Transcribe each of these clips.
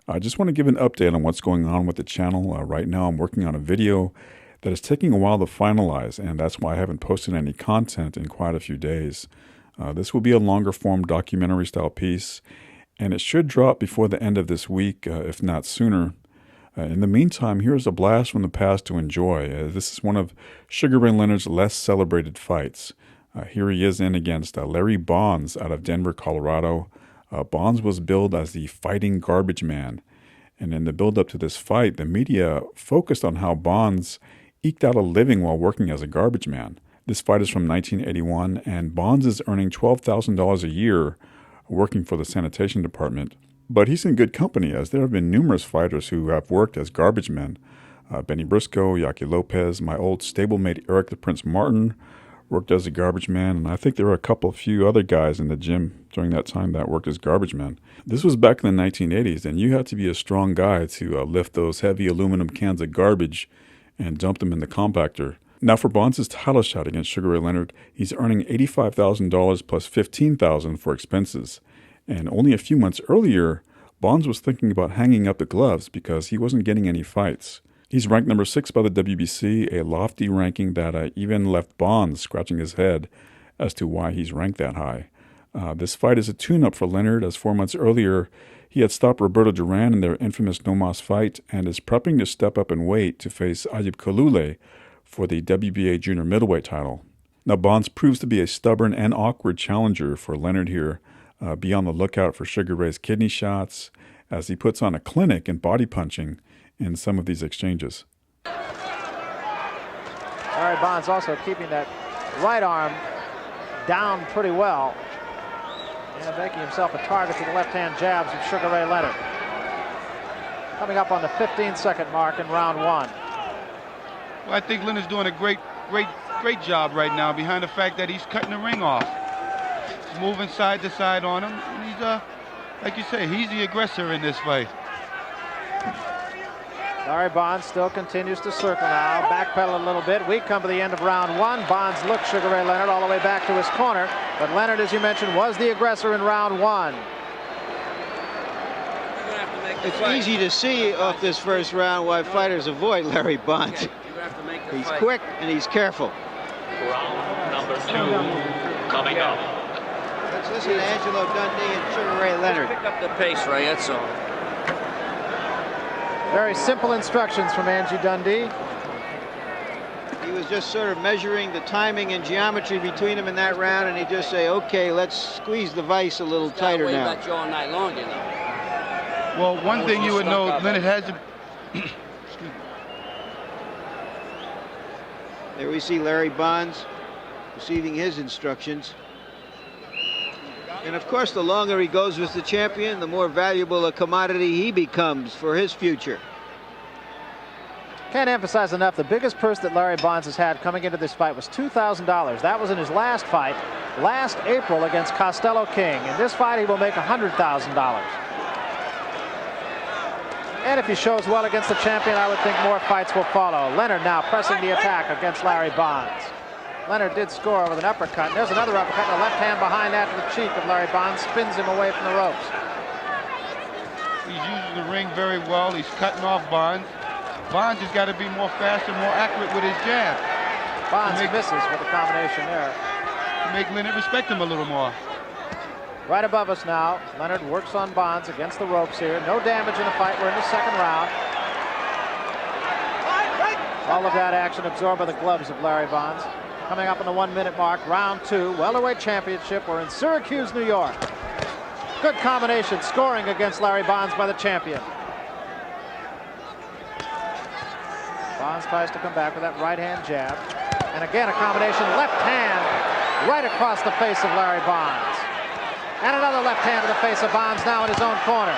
I just want to give an update on what's going on with the channel. Right now I'm working on a video that is taking a while to finalize, and that's why I haven't posted any content in quite a few days. This will be a longer form documentary style piece, and it should drop before the end of this week, if not sooner. In the meantime, here's a blast from the past to enjoy. This is one of Sugar Ray Leonard's less celebrated fights. Here he is in against Larry Bonds out of Denver, Colorado. Bonds was billed as the fighting garbage man. And in the build-up to this fight, the media focused on how Bonds eked out a living while working as a garbage man. This fight is from 1981, and Bonds is earning $12,000 a year working for the sanitation department. But he's in good company, as there have been numerous fighters who have worked as garbage men. Benny Briscoe, Yaki Lopez, my old stablemate Eric the Prince Martin worked as a garbage man, and I think there were a few other guys in the gym during that time that worked as garbage men. This was back in the 1980s, and you had to be a strong guy to lift those heavy aluminum cans of garbage and dump them in the compactor. Now for Bonds' title shot against Sugar Ray Leonard, he's earning $85,000 plus $15,000 for expenses. And only a few months earlier, Bonds was thinking about hanging up the gloves because he wasn't getting any fights. He's ranked number 6 by the WBC, a lofty ranking that even left Bonds scratching his head as to why he's ranked that high. This fight is a tune-up for Leonard, as 4 months earlier he had stopped Roberto Duran in their infamous No Mas fight and is prepping to step up in weight to face Ayub Kalule for the WBA junior middleweight title. Now Bonds proves to be a stubborn and awkward challenger for Leonard here. Be on the lookout for Sugar Ray's kidney shots as he puts on a clinic in body punching in some of these exchanges. Larry Bonds also keeping that right arm down pretty well and making himself a target to the left-hand jabs of Sugar Ray Leonard. Coming up on the 15-second mark in round one. Well, I think Leonard's doing a great job right now behind the fact that he's cutting the ring off. He's moving side to side on him. And he's, like you say, he's the aggressor in this fight. Larry Bonds still continues to circle now, backpedal a little bit. We come to the end of round one. Bonds looks Sugar Ray Leonard all the way back to his corner, but Leonard, as you mentioned, was the aggressor in round one. It's easy to see off this first round why fighters avoid Larry Bonds. He's quick and he's careful. Round number 2 coming up. Let's listen to Angelo Dundee and Sugar Ray Leonard. Pick up the pace, Ray, that's all. Very simple instructions from Angie Dundee. He was just sort of measuring the timing and geometry between them in that round, and he'd just say, okay, let's squeeze the vise a little tighter now. About you all night long, you know. Well, one thing you would know, Leonard has a... There we see Larry Bonds receiving his instructions. And of course, the longer he goes with the champion, the more valuable a commodity he becomes for his future. Can't emphasize enough, the biggest purse that Larry Bonds has had coming into this fight was $2,000. That was in his last fight, last April against Costello King. In this fight, he will make $100,000. And if he shows well against the champion, I would think more fights will follow. Leonard now pressing the attack against Larry Bonds. Leonard did score with an uppercut. And there's another uppercut, and a left hand behind that to the cheek of Larry Bonds, spins him away from the ropes. He's using the ring very well. He's cutting off Bonds. Bonds has got to be more fast and more accurate with his jab. Bonds misses with the combination there. To make Leonard respect him a little more. Right above us now, Leonard works on Bonds against the ropes here. No damage in the fight. We're in the second round. All of that action absorbed by the gloves of Larry Bonds. Coming up on the 1 minute mark, round 2, welterweight championship. We're in Syracuse, New York. Good combination, scoring against Larry Bonds by the champion. Bonds tries to come back with that right hand jab. And again, a combination left hand right across the face of Larry Bonds. And another left hand to the face of Bonds now in his own corner.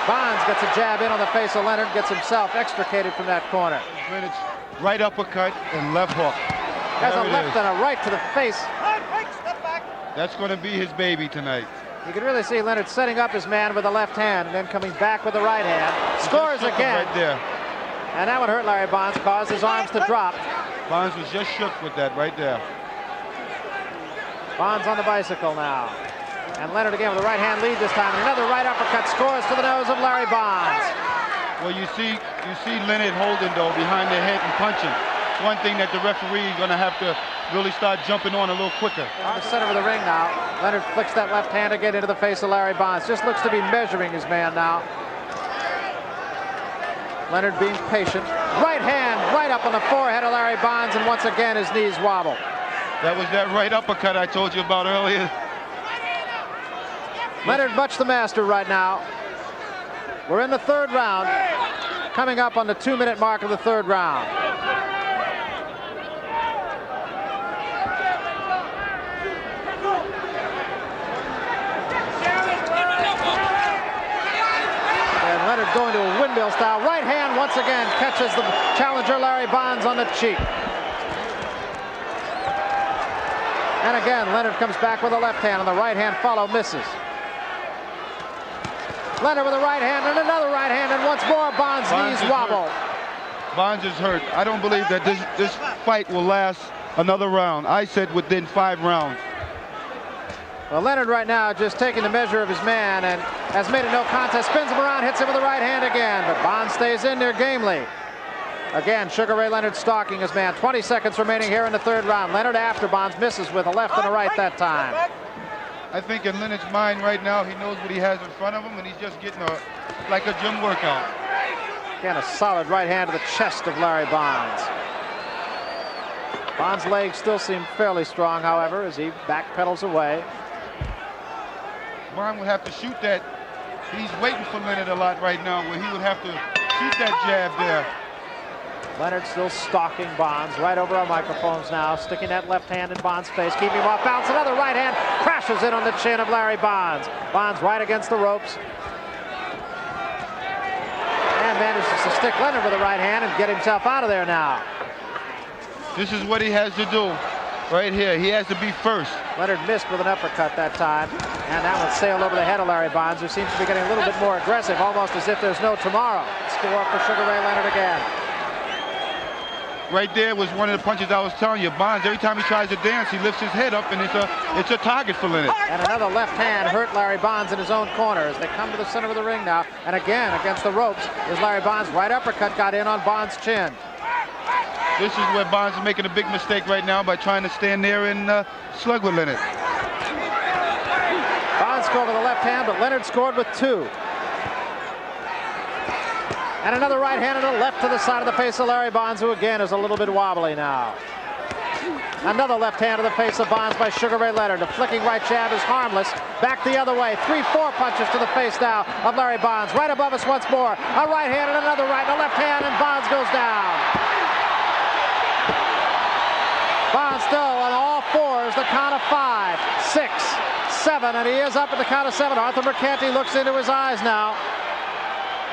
Bonds gets a jab in on the face of Leonard, gets himself extricated from that corner. Leonard's right uppercut and left hook. Has a left and a right to the face. That's going to be his baby tonight. You can really see Leonard setting up his man with the left hand and then coming back with the right hand. Scores again. Right there. And that would hurt Larry Bonds, caused his arms to drop. Bonds was just shook with that right there. Bonds on the bicycle now. And Leonard again with a right hand lead this time. And another right uppercut scores to the nose of Larry Bonds. Well, you see Leonard holding though behind the head and punching. One thing that the referee is going to have to really start jumping on a little quicker. In the center of the ring now. Leonard flicks that left hand again into the face of Larry Bonds. Just looks to be measuring his man now. Leonard being patient. Right hand right up on the forehead of Larry Bonds, and once again his knees wobble. That was that right uppercut I told you about earlier. Leonard much the master right now. We're in the third round, coming up on the 2-minute mark of the third round. And Leonard going to a windmill style. Right hand once again catches the challenger Larry Bonds on the cheek. And again, Leonard comes back with a left hand, and the right hand follow misses. Leonard with a right hand and another right hand, and once more Bonds' knees wobble. Bonds is hurt. I don't believe that this fight will last another round. I said within 5 rounds. Well, Leonard right now just taking the measure of his man and has made a no contest. Spins him around, hits him with the right hand again, but Bonds stays in there gamely. Again, Sugar Ray Leonard stalking his man. 20 seconds remaining here in the third round. Leonard after Bonds misses with a left and a right that time. I think in Leonard's mind right now, he knows what he has in front of him, and he's just getting like a gym workout. Again, a solid right hand to the chest of Larry Bonds. Bonds' legs still seem fairly strong, however, as he backpedals away. Bond would have to shoot that. He's waiting for Leonard a lot right now, where he would have to shoot that jab there. Leonard still stalking Bonds right over our microphones now, sticking that left hand in Bonds' face, keeping him off balance. Another right hand crashes in on the chin of Larry Bonds. Bonds right against the ropes. And manages to stick Leonard with the right hand and get himself out of there now. This is what he has to do right here. He has to be first. Leonard missed with an uppercut that time, and that one sailed over the head of Larry Bonds, who seems to be getting a little bit more aggressive, almost as if there's no tomorrow. Score for Sugar Ray Leonard again. Right there was one of the punches I was telling you. Bonds, every time he tries to dance, he lifts his head up, and it's a target for Leonard. And another left hand hurt Larry Bonds in his own corner as they come to the center of the ring now. And again, against the ropes, is Larry Bonds' right uppercut got in on Bonds' chin. This is where Bonds is making a big mistake right now by trying to stand there and slug with Leonard. Bonds scored with a left hand, but Leonard scored with 2. And another right hand and a left to the side of the face of Larry Bonds, who again is a little bit wobbly now. Another left hand to the face of Bonds by Sugar Ray Leonard. The flicking right jab is harmless. Back the other way. 3-4 punches to the face now of Larry Bonds. Right above us once more. A right hand and another right and a left hand, and Bonds goes down. Bonds still on all fours, the count of 5, 6, 7, and he is up at the count of 7. Arthur Mercanti looks into his eyes now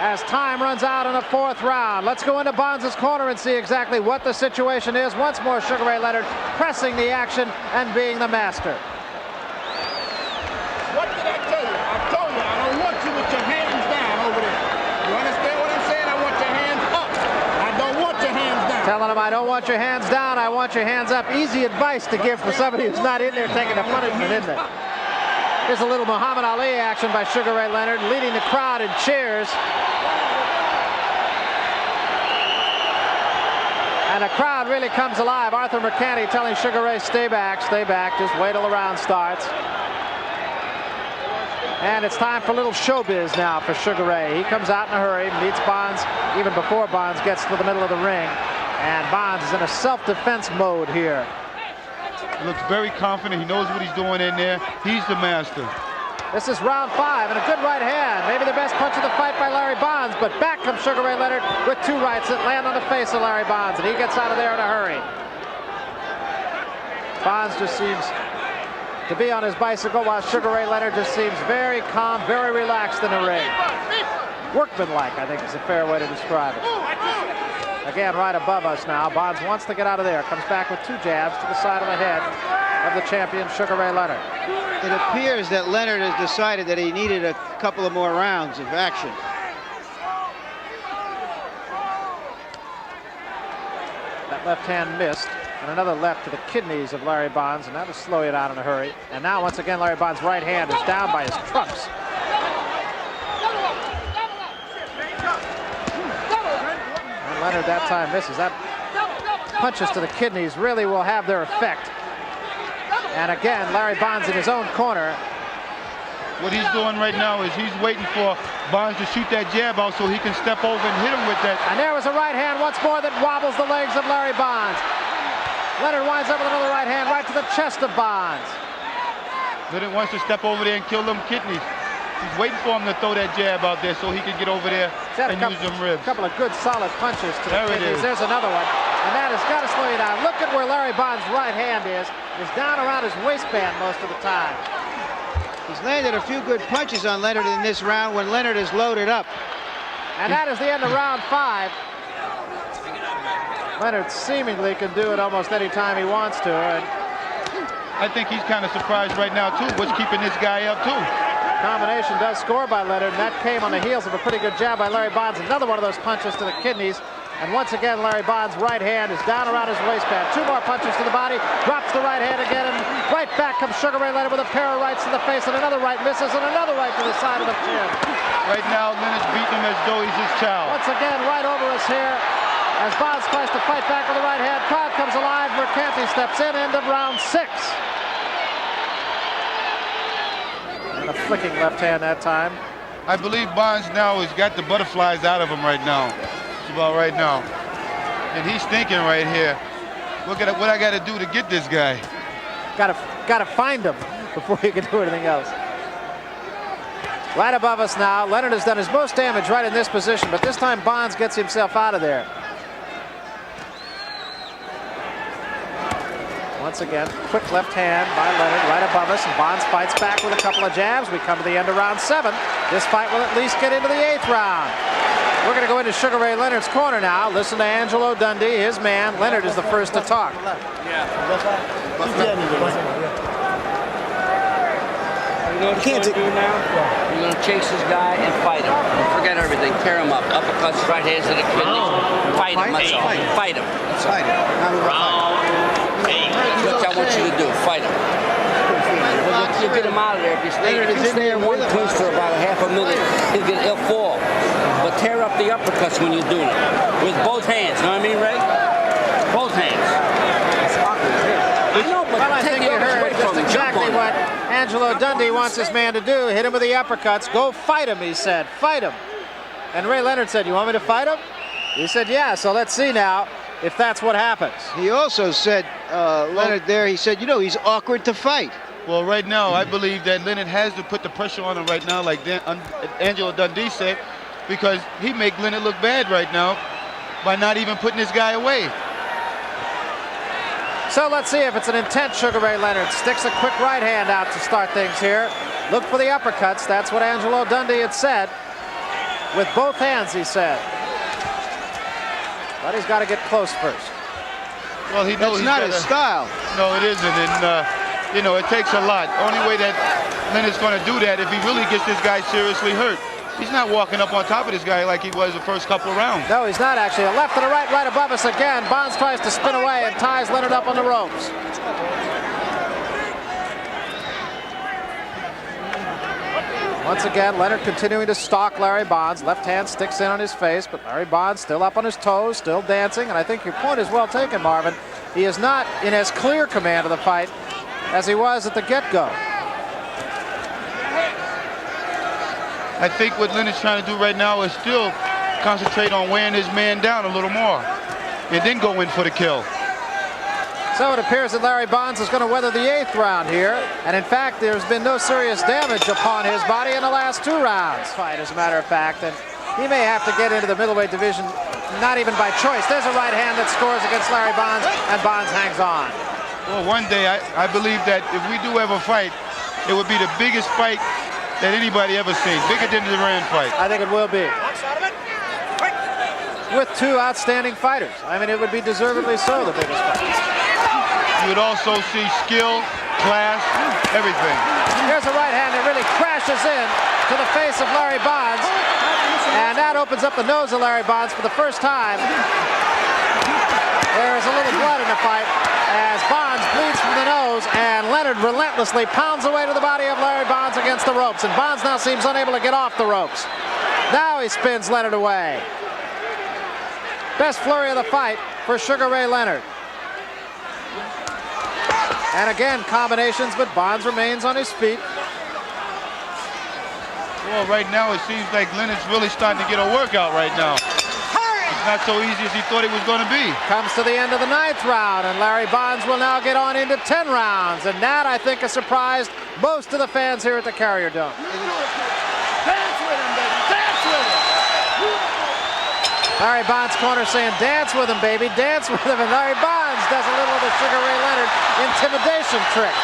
as time runs out in the 4th round. Let's go into Bonds' corner and see exactly what the situation is. Once more, Sugar Ray Leonard pressing the action and being the master. What did I tell you? I told you, I don't want you with your hands down over there. You understand what I'm saying? I want your hands up. I don't want your hands down. Telling him I don't want your hands down, I want your hands up. Easy advice to give for somebody who's not in there taking the punishment, isn't it? Here's a little Muhammad Ali action by Sugar Ray Leonard, leading the crowd in cheers. And the crowd really comes alive. Arthur Mercanti telling Sugar Ray, stay back, just wait till the round starts. And it's time for a little showbiz now for Sugar Ray. He comes out in a hurry, meets Bonds even before Bonds gets to the middle of the ring. And Bonds is in a self-defense mode here. He looks very confident. He knows what he's doing in there. He's the master. This is round 5, and a good right hand. Maybe the best punch of the fight by Larry Bonds, but back comes Sugar Ray Leonard with 2 rights that land on the face of Larry Bonds, and he gets out of there in a hurry. Bonds just seems to be on his bicycle, while Sugar Ray Leonard just seems very calm, very relaxed in the ring. Workmanlike, I think is a fair way to describe it. Again, right above us now. Bonds wants to get out of there. Comes back with 2 jabs to the side of the head of the champion, Sugar Ray Leonard. It appears that Leonard has decided that he needed a couple of more rounds of action. That left hand missed. And another left to the kidneys of Larry Bonds, and that'll slow you down in a hurry. And now, once again, Larry Bonds' right hand is down by his trunks. And Leonard that time misses. That punches to the kidneys really will have their effect. And again, Larry Bonds in his own corner. What he's doing right now is he's waiting for Bonds to shoot that jab out so he can step over and hit him with that. And there was a right hand once more that wobbles the legs of Larry Bonds. Leonard winds up with another right hand right to the chest of Bonds. Leonard wants to step over there and kill them kidneys. He's waiting for him to throw that jab out there so he can get over there and use them ribs. A couple of good solid punches to the kidneys. It is. There's another one. And that has got to slow you down. Look at where Larry Bonds' right hand is down around his waistband most of the time. He's landed a few good punches on Leonard in this round when Leonard is loaded up. And that is the end of round 5. Leonard seemingly can do it almost any time he wants to. And I think he's kind of surprised right now, too. What's keeping this guy up, too? Combination does score by Leonard, and that came on the heels of a pretty good jab by Larry Bonds. Another one of those punches to the kidneys. And once again, Larry Bonds' right hand is down around his waistband. 2 more punches to the body, drops the right hand again, and right back comes Sugar Ray Leonard with a pair of rights to the face, and another right misses, and another right to the side of the chin. Right now, Leonard's beating him as though he's his child. Once again, right over us here, as Bonds tries to fight back with the right hand. Crowd comes alive, Mercanti steps in, end of round 6. And a flicking left hand that time. I believe Bonds now has got the butterflies out of him right now. Just about right now. And he's thinking right here, what I got to do to get this guy. Got to find him before you can do anything else. Right above us now, Leonard has done his most damage right in this position, but this time Bonds gets himself out of there. Once again, quick left hand by Leonard right above us, and Bonds fights back with a couple of jabs. We come to the end of round 7. This fight will at least get into the 8th round. We're going to go into Sugar Ray Leonard's corner now. Listen to Angelo Dundee, his man. Leonard is the first to talk. You know what you're going to do now? You're going to chase this guy and fight him. Forget everything. Tear him up. Uppercuts, right hands to the kidneys. Fight him. That's all. Fight him. Round 8. That's what I want you to do. Fight him. You get him out of there. If you stay in one clinch for about a half a minute, he'll fall. But tear up the uppercuts when you're doing it. With both hands. Know what I mean, Ray? Both hands. I know, but well, I think you heard just exactly what Angelo Dundee wants his man to do. Hit him with the uppercuts. Go fight him, he said. Fight him. And Ray Leonard said, you want me to fight him? He said, yeah, so let's see now if that's what happens. He also said, Leonard there, he said, you know, he's awkward to fight. Well, right now, I believe that Leonard has to put the pressure on him right now, like Angelo Dundee said, because he make Leonard look bad right now by not even putting this guy away. So let's see if it's an intense Sugar Ray Leonard. Sticks a quick right hand out to start things here. Look for the uppercuts. That's what Angelo Dundee had said. With both hands, he said. But he's got to get close first. Well, he knows that's not his style. No, it isn't. And, you know, it takes a lot. Only way that Leonard's going to do that if he really gets this guy seriously hurt. He's not walking up on top of this guy like he was the first couple of rounds. No, he's not actually. A left and a right above us again. Bonds tries to spin away and ties Leonard up on the ropes. Once again, Leonard continuing to stalk Larry Bonds. Left hand sticks in on his face, but Larry Bonds still up on his toes, still dancing. And I think your point is well taken, Marvin. He is not in as clear command of the fight as he was at the get-go. I think what Leonard's trying to do right now is still concentrate on wearing his man down a little more and then go in for the kill. So it appears that Larry Bonds is going to weather the 8th round here. And in fact, there's been no serious damage upon his body in the last 2 rounds. Fight, as a matter of fact, and he may have to get into the middleweight division, not even by choice. There's a right hand that scores against Larry Bonds, and Bonds hangs on. Well, one day I believe that if we do ever fight, it would be the biggest fight that anybody ever seen, bigger than the Duran fight. I think it will be. With 2 outstanding fighters. I mean, it would be deservedly so the biggest fight. You would also see skill, class, everything. Here's a right hand that really crashes in to the face of Larry Bonds. And that opens up the nose of Larry Bonds for the first time. There is a little blood in the fight. as Bonds bleeds from the nose, and Leonard relentlessly pounds away to the body of Larry Bonds against the ropes, and Bonds now seems unable to get off the ropes. Now he spins Leonard away. Best flurry of the fight for Sugar Ray Leonard. And again, combinations, but Bonds remains on his feet. Well, right now it seems like Leonard's really starting to get a workout right now. It's not so easy as he thought it was going to be. Comes to the end of the 9th round, and Larry Bonds will now get on into 10 rounds. And that, I think, has surprised most of the fans here at the Carrier Dome. Dance with him, baby. Dance with him. Larry Bonds' corner saying, dance with him, baby, dance with him. And Larry Bonds does a little of the Sugar Ray Leonard intimidation trick.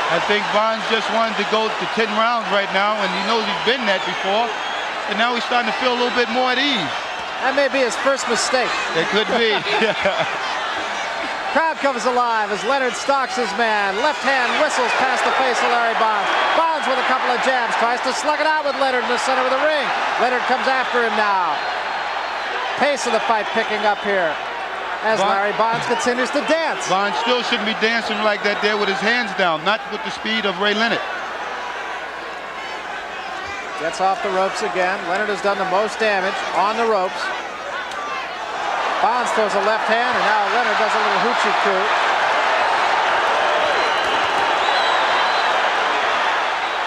I think Bonds just wanted to go to 10 rounds right now, and he knows he's been that before. And now he's starting to feel a little bit more at ease. That may be his first mistake. It could be. Crowd comes alive as Leonard stalks his man. Left hand whistles past the face of Larry Bonds. Bonds with a couple of jabs, tries to slug it out with Leonard in the center of the ring. Leonard comes after him now. Pace of the fight picking up here as Larry Bonds continues to dance. Bonds still shouldn't be dancing like that there with his hands down, not with the speed of Ray Leonard. Gets off the ropes again. Leonard has done the most damage on the ropes. Bonds throws a left hand, and now Leonard does a little hoochie coo.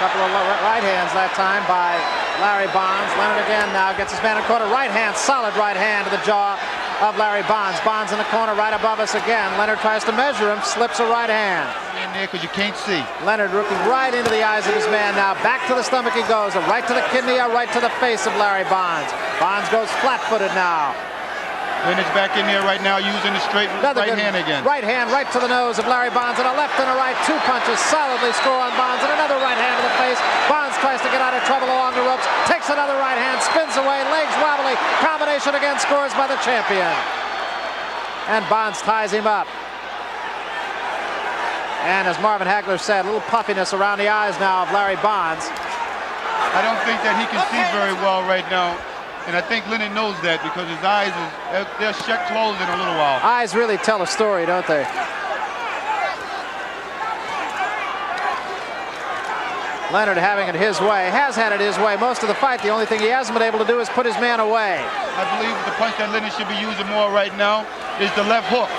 Couple of right hands that time by Larry Bonds. Leonard again now gets his man in the corner. Right hand, solid right hand to the jaw of Larry Bonds. Bonds in the corner right above us again. Leonard tries to measure him, slips a right hand. In there because you can't see. Leonard looking right into the eyes of his man now. Back to the stomach he goes. A right to the kidney, a right to the face of Larry Bonds. Bonds goes flat-footed now. Leonard's back in there right now using the straight right hand again. Right hand right to the nose of Larry Bonds, and a left and a right. 2 punches solidly score on Bonds, and another right hand to the face. Bonds tries to get out of trouble along the ropes, takes another right hand, spins away, legs wobbly. Combination again scores by the champion. And Bonds ties him up. And as Marvin Hagler said, a little puffiness around the eyes now of Larry Bonds. I don't think that he can see very well right now. And I think Leonard knows that because his eyes, they're shut closed in a little while. Eyes really tell a story, don't they? Leonard having it his way, has had it his way most of the fight. The only thing he hasn't been able to do is put his man away. I believe the punch that Leonard should be using more right now is the left hook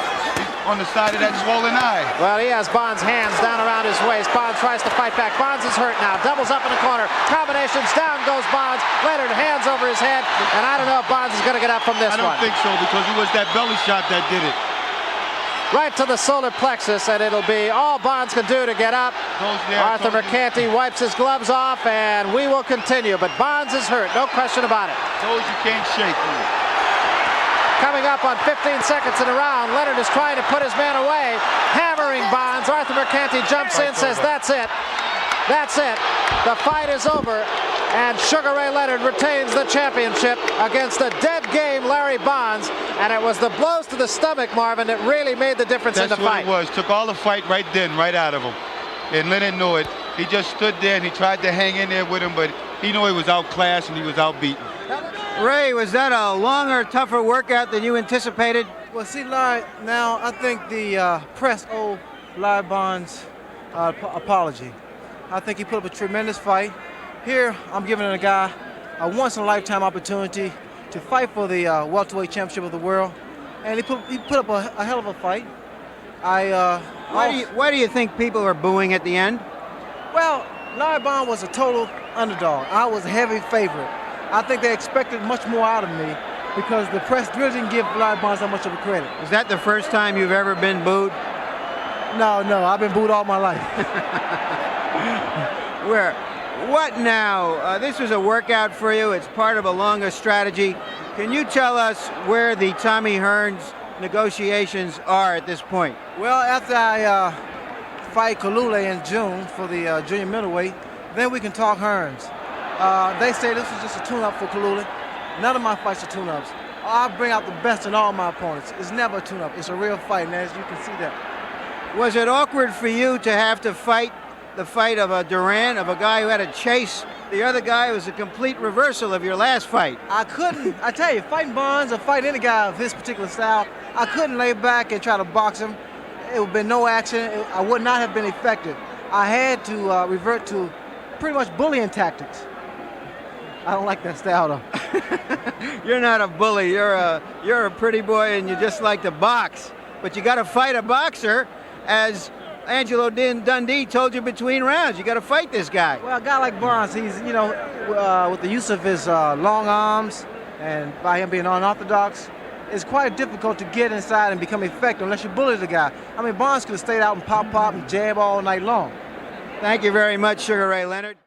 on the side of that swollen eye. Well, he has Bonds' hands down around his waist. Bonds tries to fight back. Bonds is hurt now. Doubles up in the corner. Combinations. Down goes Bonds. Leonard hands over his head. And I don't know if Bonds is going to get up from this one. I don't think so because it was that belly shot that did it. Right to the solar plexus, and it'll be all Bonds can do to get up. Arthur Mercanti wipes his gloves off, and we will continue. But Bonds is hurt, no question about it. Told you can't shake me. Coming up on 15 seconds in a round, Leonard is trying to put his man away, hammering Bonds. Arthur Mercanti jumps in, says, that's it. That's it. The fight is over, and Sugar Ray Leonard retains the championship against the dead game Larry Bonds, and it was the blows to the stomach, Marvin, that really made the difference in the fight. That's what it was. Took all the fight right then, right out of him. And Leonard knew it. He just stood there, and he tried to hang in there with him, but he knew he was outclassed and he was outbeaten. Ray, was that a longer, tougher workout than you anticipated? Well, see, Larry, now I think the press owed Larry Bonds apology. I think he put up a tremendous fight. Here, I'm giving a guy a once-in-a-lifetime opportunity to fight for the welterweight championship of the world, and he put up a hell of a fight. Why do you think people are booing at the end? Well, Larry Bonds was a total underdog. I was a heavy favorite. I think they expected much more out of me because the press really didn't give Larry Bonds that much of a credit. Is that the first time you've ever been booed? No, I've been booed all my life. What now? This was a workout for you. It's part of a longer strategy. Can you tell us where the Tommy Hearns negotiations are at this point? Well, after I fight Kalule in June for the junior middleweight, then we can talk Hearns. They say this is just a tune-up for Kalule. None of my fights are tune-ups. I bring out the best in all my opponents. It's never a tune-up. It's a real fight, and as you can see that. Was it awkward for you to have to fight the fight of a Duran, of a guy who had to chase the other guy? It was a complete reversal of your last fight. I couldn't. I tell you, fighting Bonds or fighting any guy of his particular style, I couldn't lay back and try to box him. It would have been no action. I would not have been effective. I had to revert to pretty much bullying tactics. I don't like that style though. You're not a bully. You're a pretty boy, and you just like to box. But you got to fight a boxer, as Angelo Dundee told you between rounds. You got to fight this guy. Well, a guy like Bonds, he's with the use of his long arms and by him being unorthodox, it's quite difficult to get inside and become effective unless you bully the guy. I mean, Bonds could have stayed out and pop and jab all night long. Thank you very much, Sugar Ray Leonard.